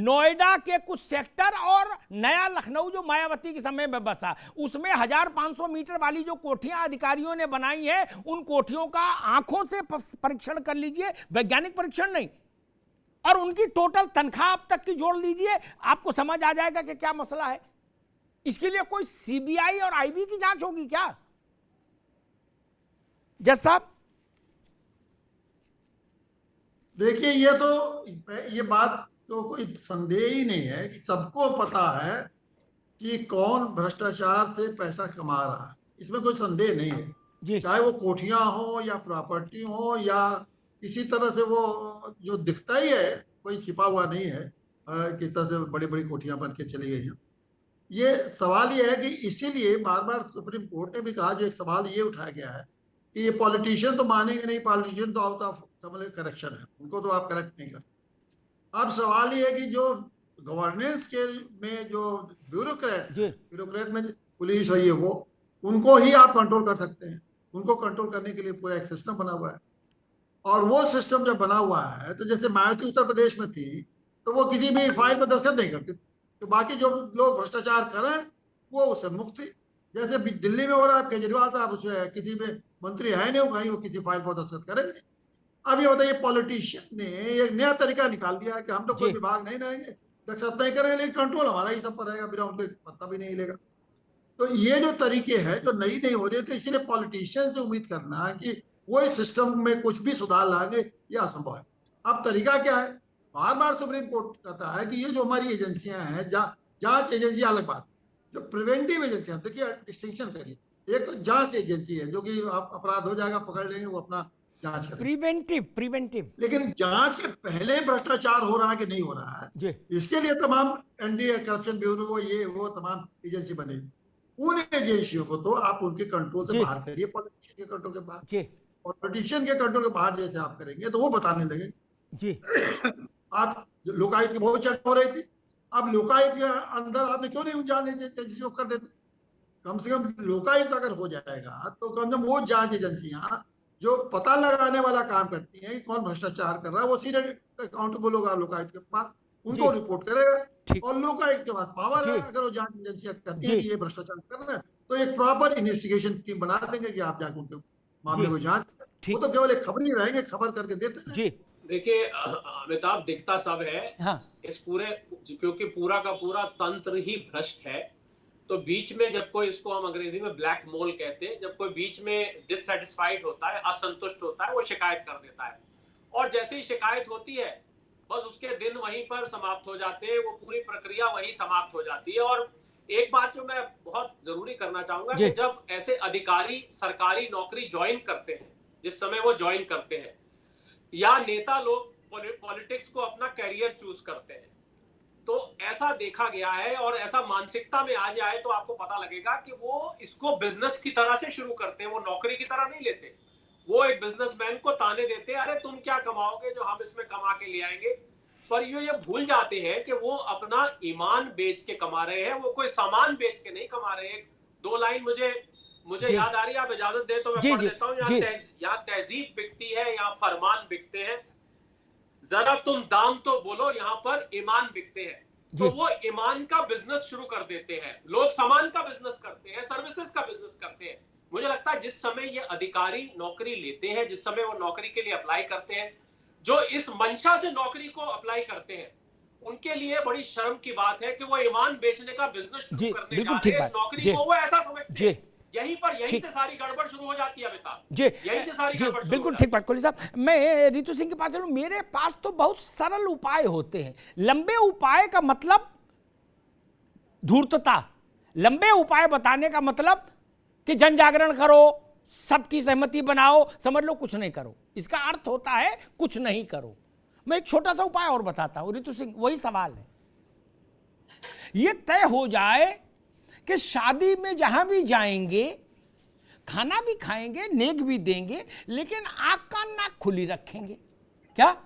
नोएडा के कुछ सेक्टर और नया लखनऊ जो मायावती के समय में बसा, उसमें 1500 मीटर वाली जो कोठियां अधिकारियों ने बनाई है, उन कोठियों का आंखों से परीक्षण कर लीजिए, वैज्ञानिक परीक्षण नहीं, और उनकी टोटल तनख्वाह अब तक की जोड़ लीजिए, आपको समझ आ जाएगा कि क्या मसला है। इसके लिए कोई सीबीआई और आईबी की जांच होगी क्या? जज साहब देखिए, ये बात तो कोई संदेह ही नहीं है कि सबको पता है कि कौन भ्रष्टाचार से पैसा कमा रहा है, इसमें कोई संदेह नहीं है। चाहे वो कोठियां हो या प्रॉपर्टी हो या किसी तरह से, वो जो दिखता ही है, कोई छिपा हुआ नहीं है किस तरह से बड़ी बड़ी कोठियां बन के चली गई हैं। ये सवाल ये है कि इसीलिए बार बार सुप्रीम कोर्ट ने भी कहा, जो एक सवाल ये उठाया गया है कि ये पॉलिटिशियन तो मानेंगे नहीं, पॉलिटिशियन तो आउट ऑफ समझ करेक्शन है, उनको तो आप करेक्ट नहीं करते। अब सवाल ये है कि जो गवर्नेंस के में जो ब्यूरोक्रेट में पुलिस है, वो उनको ही आप कंट्रोल कर सकते हैं। उनको कंट्रोल करने के लिए पूरा एक सिस्टम बना हुआ है, और वो सिस्टम जब बना हुआ है, तो जैसे मायावती उत्तर प्रदेश में थी, तो वो किसी भी फाइल पर दस्तखत नहीं करती, तो बाकी जो लोग भ्रष्टाचार कर रहे हैं वो उससे मुक्त थी। जैसे दिल्ली में हो रहा है, केजरीवाल साहब उसमें किसी में मंत्री है नहीं, कहीं वो किसी फाइल पर दस्तखत करेंगे। अब ये बताइए, पॉलिटिशियन ने एक नया तरीका निकाल दिया है कि हम तो कोई विभाग नहीं रहेंगे, दस्तखत नहीं करेंगे, लेकिन कंट्रोल हमारा ही सब पर रहेगा, बिना उनके पत्ता भी नहीं हिलेगा। तो ये जो तरीके हैं जो नई नहीं हो रही है, तो इसीलिए पॉलिटिशियन से उम्मीद करना कि वो इस सिस्टम में कुछ भी सुधार लाएंगे, ये असंभव है। अब तरीका क्या है? बार बार सुप्रीम कोर्ट कहता है कि ये जो हमारी एजेंसियां हैं, जांच एजेंसी अलग बात, जो प्रिवेंटिव एजेंसियां, देखिए डिस्टिंक्शन करिए, एक तो जांच एजेंसी है जो कि आप अपराध हो जाएगा, पकड़ लेंगे, वो अपना जांच करें, प्रिवेंटिव। लेकिन जांच के पहले भ्रष्टाचार हो रहा है कि नहीं हो रहा है, इसके लिए तमाम एनडीए, करप्शन ब्यूरो, ये वो तमाम एजेंसी बने। उन एजेंसियों को तो आप उनके कंट्रोल से बाहर करिए, पॉलिटिशियन के कंट्रोल के बाहर। पॉलिटिशियन के कंट्रोल के बाहर जैसे आप करेंगे तो वो बताने लगे जी। आप लोकायुक्त की बहुत चर्चा हो रही थी, अब लोकायुक्त के अंदर आपने क्यों नहीं जांच एजेंसी कर देते? कम से कम लोकायुक्त अगर हो जाएगा तो कम से कम वो जांच एजेंसियां जो पता लगाने वाला काम करती हैं कि कौन भ्रष्टाचार कर रहा है, वो सीधे अकाउंटेबल होगा लोकायुक्त के पास, उनको रिपोर्ट करेगा, और लोकायुक्त के पास पावर है, अगर वो जांच एजेंसियां कहती है कि ये भ्रष्टाचार कर रहा है, तो एक प्रॉपर इन्वेस्टिगेशन टीम बना देंगे कि आप जाकर उनके मामले को जांच। वो तो केवल एक खबर ही रहेंगे, खबर करके देते हैं। देखिए अमिताभ, दिखता सब है इस पूरे, क्योंकि पूरा का पूरा तंत्र ही भ्रष्ट है। तो बीच में जब कोई, इसको हम अंग्रेजी में ब्लैक मोल कहते हैं, जब कोई बीच में डिससेटिस्फाइड होता है, असंतुष्ट होता है, वो शिकायत कर देता है, और जैसे ही शिकायत होती है बस उसके दिन वहीं पर समाप्त हो जाते हैं, वो पूरी प्रक्रिया वहीं समाप्त हो जाती है। और एक बात जो मैं बहुत जरूरी करना चाहूंगा कि जब ऐसे अधिकारी सरकारी नौकरी ज्वाइन करते हैं, जिस समय वो ज्वाइन करते हैं, या नेता लोग पॉलिटिक्स को अपना कैरियर चूज करते हैं, तो ऐसा देखा गया है, और ऐसा मानसिकता में आ जाए तो आपको पता लगेगा कि वो इसको बिजनेस की तरह से शुरू करते हैं, वो नौकरी की तरह नहीं लेते। वो एक बिजनेसमैन को ताने देते हैं, अरे तुम क्या कमाओगे जो हम इसमें कमा के ले आएंगे, पर ये भूल जाते हैं कि वो अपना ईमान बेच के कमा रहे हैं, वो कोई सामान बेच के नहीं कमा रहे हैं। दो लाइन मुझे याद आ रही है, आप इजाजत दे तो मैं पढ़ देता हूँ। यहाँ तहजीब बिकती है, यहाँ फरमान बिकते हैं, जरा तुम दाम तो बोलो, यहाँ पर ईमान बिकते हैं। तो वो ईमान का बिजनेस शुरू कर देते हैं, लोग सामान का बिजनेस करते हैं, सर्विसेज का बिजनेस करते हैं। मुझे लगता है जिस समय ये अधिकारी नौकरी लेते हैं, जिस समय वो नौकरी के लिए अप्लाई करते हैं, जो इस मंशा से नौकरी को अप्लाई करते हैं, उनके लिए बड़ी शर्म की बात है कि वो ईमान बेचने का बिजनेस शुरू करने जा रहे हैं। इस नौकरी को वो ऐसा समझते हैं, यहीं से सारी गड़बड़ शुरू हो जाती है अमिताभ जी, यहीं से सारी गड़बड़। बिल्कुल ठीक बात कोहली साहब। मैं रितु सिंह के पास चलूं, मेरे पास तो बहुत सरल उपाय होते हैं। लंबे उपाय का मतलब धूर्तता, लंबे उपाय बताने का मतलब कि जन जागरण करो, सबकी सहमति बनाओ, समझ लो कुछ नहीं करो, इसका अर्थ होता है कुछ नहीं करो। मैं एक छोटा सा उपाय और बताता हूं रितु सिंह, वही सवाल है। यह तय हो जाए कि शादी में जहां भी जाएंगे खाना भी खाएंगे, नेक भी देंगे, लेकिन आंख कान नाक खुली रखेंगे। क्या?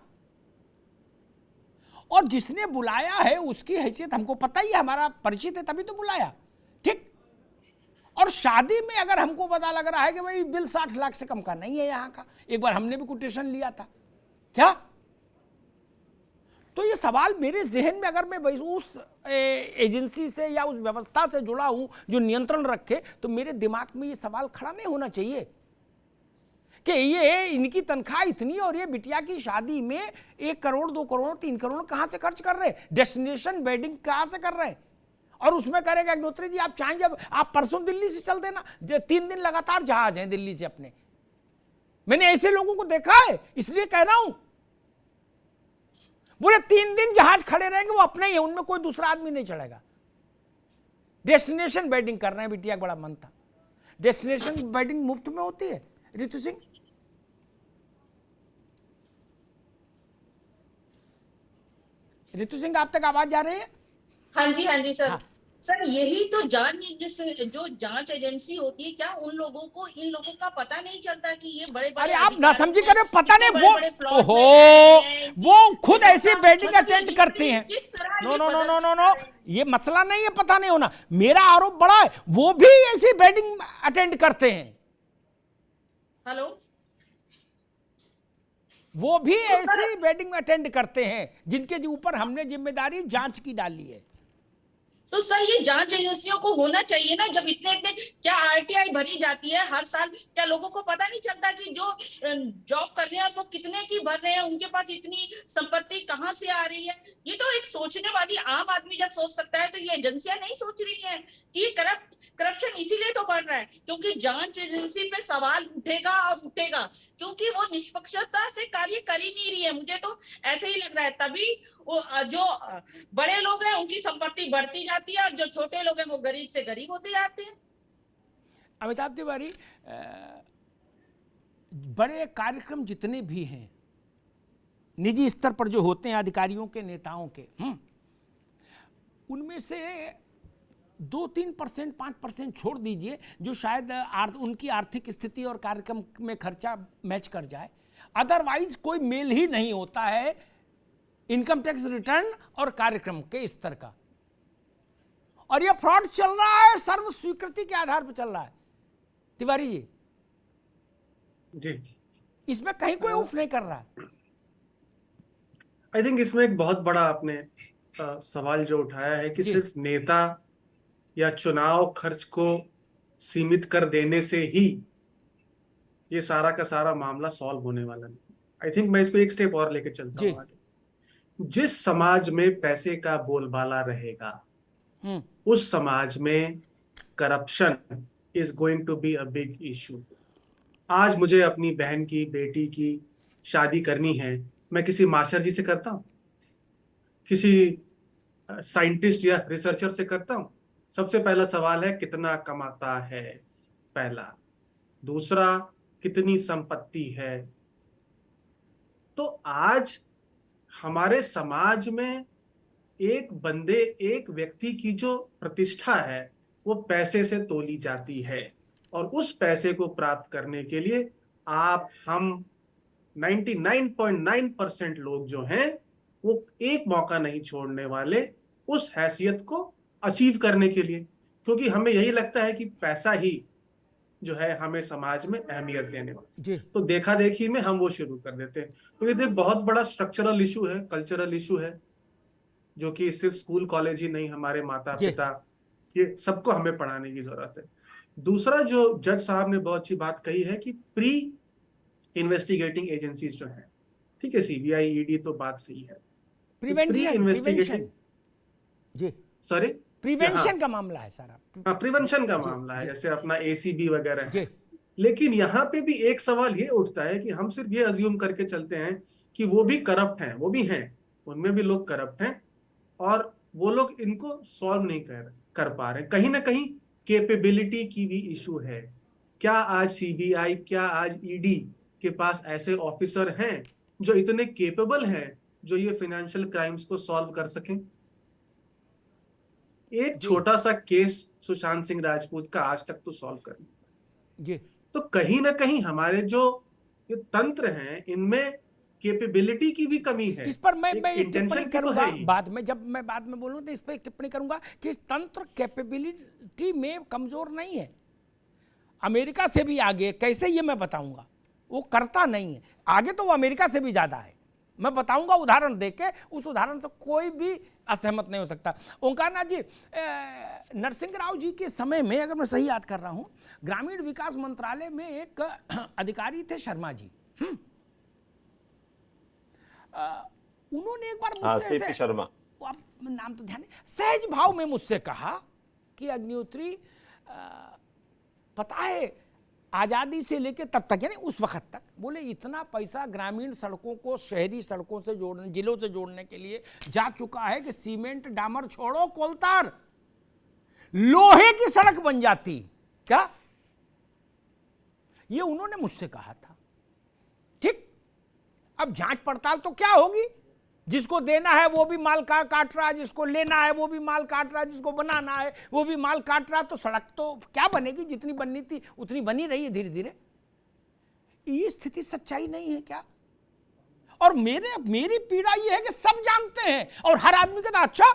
और जिसने बुलाया है उसकी हैसियत हमको पता ही है, हमारा परिचित है, तभी तो बुलाया, ठीक। और शादी में अगर हमको पता लग रहा है कि भाई बिल 60 लाख से कम का नहीं है यहाँ का, एक बार हमने भी कोटेशन लिया था, क्या? तो ये सवाल मेरे जहन में, अगर मैं उस एजेंसी से या उस व्यवस्था से जुड़ा हूं जो नियंत्रण रखे, तो मेरे दिमाग में ये सवाल खड़ा नहीं होना चाहिए कि ये इनकी तनख्वाह इतनी और ये बिटिया की शादी में 1 करोड़ 2 करोड़ 3 करोड़ कहां से खर्च कर रहे हैं, डेस्टिनेशन वेडिंग कहां से कर रहे हैं। और उसमें करेगा अग्निहोत्री जी, आप चाहें जब आप परसों दिल्ली से चल देना, 3 दिन लगातार जहाज हैं दिल्ली से अपने। मैंने ऐसे लोगों को देखा है, इसलिए कह रहा हूं। बोले 3 दिन जहाज खड़े रहेंगे, वो अपने ही है, उनमें कोई दूसरा आदमी नहीं चढ़ेगा। डेस्टिनेशन वेडिंग कर रहे हैं, बिटिया का बड़ा मन था। डेस्टिनेशन वेडिंग मुफ्त में होती है रितु सिंह? रितु सिंह, आप तक आवाज जा रही है? हाँ जी सर। हाँ। सर यही तो जो जांच एजेंसी होती है, क्या उन लोगों को, इन लोगों का पता नहीं चलता कि ये बड़े बड़े, अरे आप ना समझी करें, पता नहीं वो वो खुद ऐसी वेडिंग अटेंड करती हैं। No no no no no no, ये मसला नहीं है पता नहीं होना, मेरा आरोप बड़ा है, वो भी ऐसी वेडिंग अटेंड करते हैं। हेलो, वो भी ऐसी वेडिंग अटेंड करते हैं जिनके ऊपर हमने जिम्मेदारी जांच की डाली है। तो सर ये जांच एजेंसियों को होना चाहिए ना, जब इतने इतने क्या आरटीआई भरी जाती है हर साल, क्या लोगों को पता नहीं चलता कि जो जॉब कर रहे हैं वो कितने की भर रहे हैं, उनके पास इतनी संपत्ति कहां से आ रही है? ये तो एक सोचने वाली आम आदमी जब सोच सकता है, तो ये एजेंसियां नहीं सोच रही हैं कि करप्शन इसीलिए तो बढ़ रहा है क्योंकि जांच एजेंसी पे सवाल उठेगा और उठेगा, क्योंकि वो निष्पक्षता से कार्य कर ही नहीं रही है। मुझे तो ऐसे ही लग रहा है, तभी वो जो बड़े लोग हैं उनकी संपत्ति बढ़ती जाती है और जो छोटे लोग हैं वो गरीब से गरीब होते जाते हैं। अमिताभ तिवारी, बड़े कार्यक्रम जितने भी हैं निजी स्तर पर जो होते हैं अधिकारियों के, नेताओं के, उनमें से 2-3%, 5% छोड़ दीजिए जो शायद उनकी आर्थिक स्थिति और कार्यक्रम में खर्चा मैच कर जाए। अदरवाइज कोई मेल ही नहीं होता है इनकम टैक्स रिटर्न और कार्यक्रम के स्तर का, और यह फ्रॉड चल रहा है, सर्व स्वीकृति के आधार पर चल रहा है। तिवारी जी, इसमें कहीं कोई उफ नहीं कर रहा है। आई थिंक इसमें एक बहुत बड़ा आपने सवाल जो उठाया है कि सिर्फ नेता या चुनाव खर्च को सीमित कर देने से ही ये सारा का सारा मामला सॉल्व होने वाला नहीं। आई थिंक मैं इसको एक स्टेप और लेके चलता हूँ आगे। जिस समाज में पैसे का बोलबाला रहेगा, उस समाज में corruption is going to be a big issue. आज मुझे अपनी बहन की, बेटी की शादी करनी है, मैं किसी मास्टर जी से करता हूँ, किसी साइंटिस्ट या रिसर्चर से करता हूँ? सबसे पहला सवाल है कितना कमाता है, पहला। दूसरा, कितनी संपत्ति है। तो आज हमारे समाज में एक व्यक्ति की जो प्रतिष्ठा है वो पैसे से तोली जाती है, और उस पैसे को प्राप्त करने के लिए आप, हम 99.9% लोग जो हैं वो एक मौका नहीं छोड़ने वाले उस हैसियत को अचीव करने के लिए, क्योंकि हमें यही लगता है कि पैसा ही जो है हमें समाज में अहमियत देने वाला। तो देखा देखी में हम वो शुरू कर देते हैं। तो ये बहुत बड़ा स्ट्रक्चरल इशू है, कल्चरल इशू है, जो कि सिर्फ स्कूल कॉलेज ही नहीं, हमारे माता पिता, ये सबको हमें पढ़ाने की जरूरत है। दूसरा जो जज साहब ने बहुत अच्छी बात कही है कि प्री इन्वेस्टिगेटिंग एजेंसीज जो है, ठीक है, सीबीआई, ईडी, तो बात सही है, प्रिवेंशन प्रिवेंशन का मामला है सारा। हाँ, प्रिवेंशन का मामला है, जैसे अपना एसीबी वगैरह है। लेकिन यहाँ पे भी एक सवाल ये उठता है कि हम सिर्फ ये अज्यूम करके चलते हैं कि वो भी करप्ट हैं, वो भी हैं, उनमें भी लोग करप्ट हैं, और वो लोग इनको सॉल्व नहीं कर पा रहे। कहीं ना कहीं कैपेबिलिटी की भी इशू है। क्या आज सीबीआई, क्या आज ईडी के पास ऐसे ऑफिसर हैं जो इतने केपेबल हैं जो ये फाइनेंशियल क्राइम्स को सॉल्व कर सकें? एक छोटा सा केस सुशांत सिंह राजपूत का आज तक तो सॉल्व करना, तो कहीं ना कहीं हमारे जो ये तंत्र हैं इनमें कैपेबिलिटी की भी कमी है। इस पर मैं एक टिप्पणी करूंगा तो बाद में, जब मैं बाद में बोलूं तो इस पर एक टिप्पणी करूंगा कि तंत्र कैपेबिलिटी में कमजोर नहीं है, अमेरिका से भी आगे। कैसे, ये मैं बताऊंगा। वो करता नहीं है, आगे तो वो अमेरिका से भी ज्यादा है। मैं बताऊंगा उदाहरण देके, उस उदाहरण से कोई भी असहमत नहीं हो सकता। ओंकारनाथ जी, नरसिंह राव जी के समय में, अगर मैं सही याद कर रहा हूं, ग्रामीण विकास मंत्रालय में एक अधिकारी थे शर्मा जी। उन्होंने एक बार मुझसे सीपी शर्मा, आप नाम तो ध्यान नहीं, सहज भाव में मुझसे कहा कि अग्निहोत्री, पता है आजादी से लेके तब तक, यानी उस वक्त तक, बोले इतना पैसा ग्रामीण सड़कों को शहरी सड़कों से जोड़ने, जिलों से जोड़ने के लिए जा चुका है कि सीमेंट डामर छोड़ो, कोलतार लोहे की सड़क बन जाती। क्या ये उन्होंने मुझसे कहा था। ठीक, अब जांच पड़ताल तो क्या होगी, जिसको देना है वो भी माल काट रहा है, जिसको लेना है वो भी माल काट रहा है, जिसको बनाना है वो भी माल काट रहा है, तो सड़क तो क्या बनेगी, जितनी बननी थी उतनी बनी रही है धीरे धीरे। ये स्थिति सच्चाई नहीं है क्या? और मेरी पीड़ा ये है कि सब जानते हैं और हर आदमी कहता अच्छा